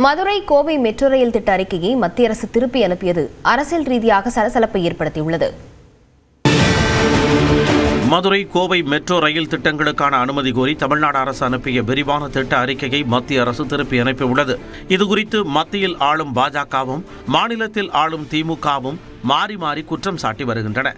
Madurai Kovai metro rail திட்ட அறிக்கையை மத்திய அரசு திருப்பி அனுப்பியது அரசியல் ரீதியாக சலசலப்பை ஏற்படுத்தியுள்ளது. மதுரை கோவை மெட்ரோ ரயில் திட்டங்களுக்கான அனுமதி கோரி தமிழ்நாடு அரசு அனுப்பிய விரிவான திட்ட அறிக்கையை மத்திய அரசு திருப்பி அனுப்பியுள்ளது. இதுகுறித்து மத்தியில் ஆளும் பாஜகவும் மாநிலத்தில் ஆளும் திமுகவும் மாறி மாறி குற்றம் சாட்டி வருகின்றன.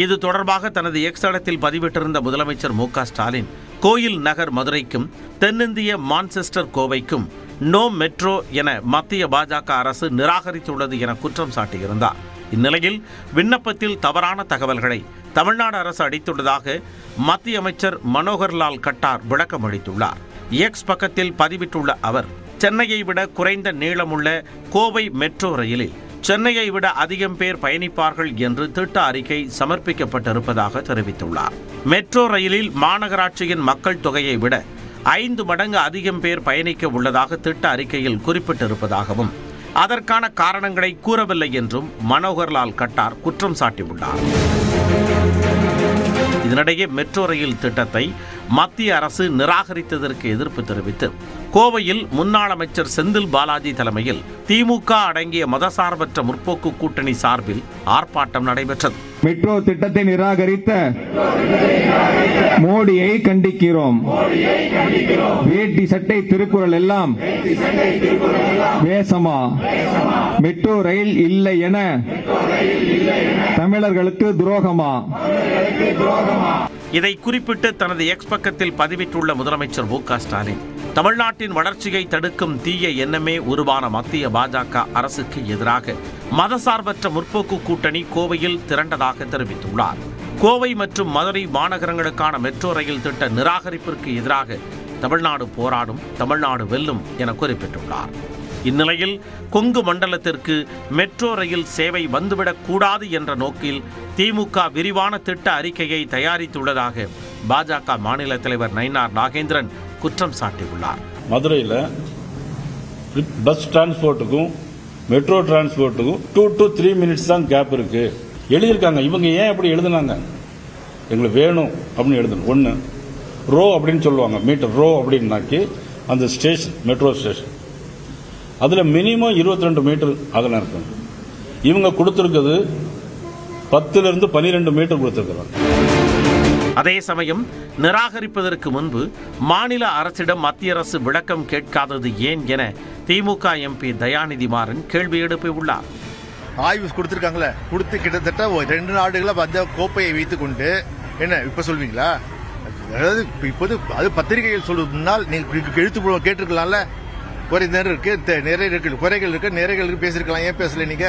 இது தொடர்பாக தனது எக்ஸ் தளத்தில் பதிவிட்டிருந்த முதலமைச்சர் மு க ஸ்டாலின், கோயில் நகர் மதுரைக்கும் தென்னிந்திய மான்செஸ்டர் கோவைக்கும் நோ மெட்ரோ என மத்திய பாஜக அரசு நிராகரித்துள்ளது என குற்றம் சாட்டியிருந்தார். இந்நிலையில் விண்ணப்பத்தில் தவறான தகவல்களை தமிழ்நாடு அரசு அளித்துள்ளதாக மத்திய அமைச்சர் மனோகர்லால் கட்டார் விளக்கம் அளித்துள்ளார். எக்ஸ் பக்கத்தில் பதிவிட்டுள்ள அவர், சென்னையை விட குறைந்த நீளமுள்ள கோவை மெட்ரோ ரயிலில் சென்னையை விட அதிகம் பேர் பயணிப்பார்கள் என்று திட்ட அறிக்கை சமர்ப்பிக்கப்பட்டிருப்பதாக தெரிவித்துள்ளார். மெட்ரோ ரயிலில் மாநகராட்சியின் மக்கள் தொகையை விட 5 மடங்கு அதிகம் பேர் பயணிக்க உள்ளதாக திட்ட அறிக்கையில் குறிப்பிட்டிருப்பதாகவும் அதற்கான காரணங்களை கூறவில்லை என்றும் மனோகர்லால் கட்டார் குற்றம் சாட்டியுள்ளார். இதனிடையே மெட்ரோ ரயில் திட்டத்தை மத்திய அரசு நிராகரித்ததற்கு எதிர்ப்பு தெரிவித்து கோவையில் முன்னாள் அமைச்சர் செந்தில் பாலாஜி தலைமையில் திமுக அடங்கிய மதசார்பற்ற முற்போக்கு கூட்டணி சார்பில் ஆர்ப்பாட்டம் நடைபெற்றது. மெட்ரோ திட்டத்தை நிராகரித்த மோடியை கண்டிக்கிறோம். வேட்டி சட்டை திருக்குறள் எல்லாம் வேசமா, மெட்ரோ ரயில் இல்லை என தமிழர்களுக்கு துரோகமா. இதை குறிப்பிட்டு தனது எக்ஸ் பக்கத்தில் பதிவிட்டுள்ள முதலமைச்சர் மு க ஸ்டாலின், தமிழ்நாட்டின் வளர்ச்சியை தடுக்கும் தீய எண்ணமே உருவான மத்திய பாஜக அரசுக்கு எதிராக மதசார்பற்ற முற்போக்கு கூட்டணி கோவையில் திரண்டதாக தெரிவித்துள்ளார். கோவை மற்றும் மதுரை மாநகரங்களுக்கான மெட்ரோ ரயில் திட்ட நிராகரிப்பிற்கு எதிராக தமிழ்நாடு போராடும், தமிழ்நாடு வெல்லும் என குறிப்பிட்டுள்ளார். இந்நிலையில் கொங்கு மண்டலத்திற்கு மெட்ரோ ரயில் சேவை வந்துவிடக் கூடாது என்ற நோக்கில் திமுக விரிவான திட்ட அறிக்கையை தயாரித்துள்ளதாக பாஜக மாநில தலைவர் நயினார் நாகேந்திரன் குற்றம் சாட்டியுள்ளார். மதுரையில் பஸ் டிரான்ஸ்போர்ட்டுக்கும் மெட்ரோ டிரான்ஸ்போர்ட்டுக்கும் 2 to 3 மினிட்ஸ் தான் கேப் இருக்கு எழுதியிருக்காங்க. இவங்க ஏன் அப்படி எழுதுனாங்க? எங்களுக்கு வேணும் அப்படின்னு எழுதணும். ஒன்று ரோ அப்படின்னு சொல்லுவாங்க, மீட்டர் ரோ அப்படின்னாக்கி அந்த ஸ்டேஷன் மெட்ரோ ஸ்டேஷன் அதில் மினிமம் 22 மீட்டர் அகலம் இருக்கும். இவங்க கொடுத்துருக்கிறது 10 to 12 மீட்டர் கொடுத்துருக்கிறாங்க. அதே சமயம் நிராகரிப்பதற்கு முன்பு மாநில அரசிடம் மத்திய அரசு விளக்கம் கேட்காதது ஏன் என திமுக எம்பி தயாநிதி மாறன் கேள்வி எழுப்பியுள்ளார். ஆய்வு கொடுத்திருக்காங்களே, கொடுத்து கிட்டத்தட்ட 2 நாடுகளை அந்த கோப்பையை வைத்துக் கொண்டு என்ன இப்ப சொல்வீங்களா? அதாவது இப்போது அது பத்திரிகைகள் சொல்வதனால் நீங்க எழுத்து கேட்டிருக்கலாம்ல. குறைகள் இருக்கு, நிறைகள் இருக்கு, பேசிருக்கலாம். ஏன் பேசல நீங்க?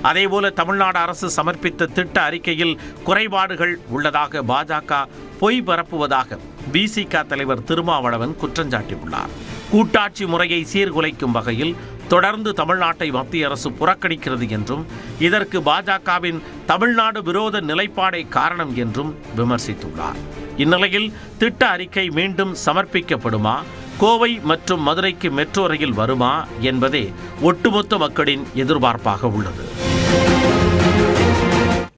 அதேபோல தமிழ்நாடு அரசு சமர்ப்பித்த திட்ட அறிக்கையில் குறைபாடுகள் உள்ளதாக பாஜக பொய் பரப்புவதாக பிசிக தலைவர் திருமாவளவன் குற்றஞ்சாட்டியுள்ளார். கூட்டாட்சி முறையை சீர்குலைக்கும் வகையில் தொடர்ந்து தமிழ்நாட்டை மத்திய அரசு புறக்கணிக்கிறது என்றும் இதற்கு பாஜகவின் தமிழ்நாடு விரோத நிலைப்பாடே காரணம் என்றும் விமர்சித்துள்ளார். இந்நிலையில் திட்ட அறிக்கை மீண்டும் சமர்ப்பிக்கப்படுமா, கோவை மற்றும் மதுரைக்கு மெட்ரோ ரயில் வருமா என்பதே ஒட்டுமொத்த மக்களின் எதிர்பார்ப்பாக உள்ளது.